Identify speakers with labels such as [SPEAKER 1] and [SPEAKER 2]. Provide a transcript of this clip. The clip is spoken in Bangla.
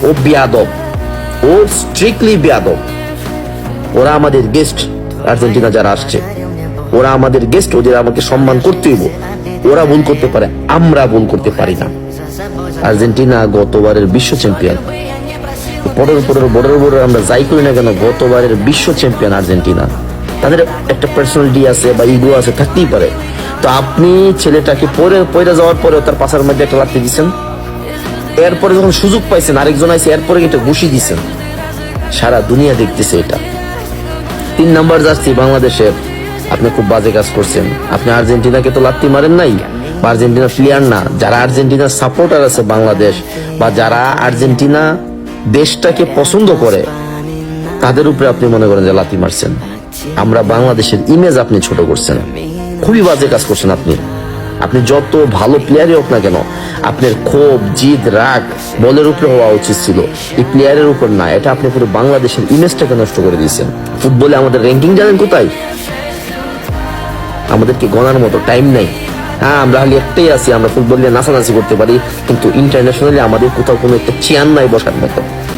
[SPEAKER 1] ও বিয়াদব, ও স্ট্রিক্টলি বিয়াদব। ওরা আমাদের গেস্ট, আর্জেন্টিনা যারা আসছে ওরা আমাদের গেস্ট, ওদের আমাকে সম্মান করতে হইব। ওরা ভুল করতে পারে, আমরা ভুল করতে পারি না। আর্জেন্টিনা গতবারের বিশ্ব চ্যাম্পিয়ন, বড় আমরা যাই করি না কেন, গতবারের বিশ্ব চ্যাম্পিয়ন আর্জেন্টিনা। তাদের একটা পার্সোনালিটি আছে বা ইগো আছে, থাকতেই পারে। তো আপনি ছেলেটাকে পড়ে যাওয়ার পরে তার পাশার মধ্যে একটা লাথি দিচ্ছেন, এরপরে যখন সুযোগ পাইছেন আরেকজন আইসে এরপরে এটা ঘুষি দিচ্ছেন, সারা দুনিয়া দেখতেছে এটা। 3 নাম্বার জার্সি বাংলাদেশের, আপনি খুব বাজে কাজ করছেন। আপনি আর্জেন্টিনাকে তো লাত্তি মারেন নাই, বা আর্জেন্টিনা প্লেয়ার না, যারা আর্জেন্টিনার সাপোর্টার আছে বাংলাদেশ, বা যারা আর্জেন্টিনা দেশটাকে পছন্দ করে, তাদের উপরে আপনি মনে করেন যে লাথি মারছেন। আমরা বাংলাদেশের ইমেজ আপনি ছোট করছেন, খুবই বাজে কাজ করছেন আপনি। আপনি যত ভালো প্লেয়ারই হোক না কেন, আপনার ক্ষোভ, জিদ, রাগ বলের উপরে হওয়া উচিত ছিল, এই প্লেয়ারের উপর না। এটা আপনি পুরো বাংলাদেশের ইমেজটাকে নষ্ট করে দিয়েছেন। ফুটবলে আমাদের র্যাঙ্কিং জানেন কোথায়? আমাদেরকে গণার মতো টাইম নাই। হ্যাঁ, আমরা খালি একটাই আছি, আমরা ফুটবল নিয়ে নাচানাচি করতে পারি, কিন্তু ইন্টারন্যাশনালি আমাদের কোথাও কোনো একটা চেয়ার নাই বসার মতো।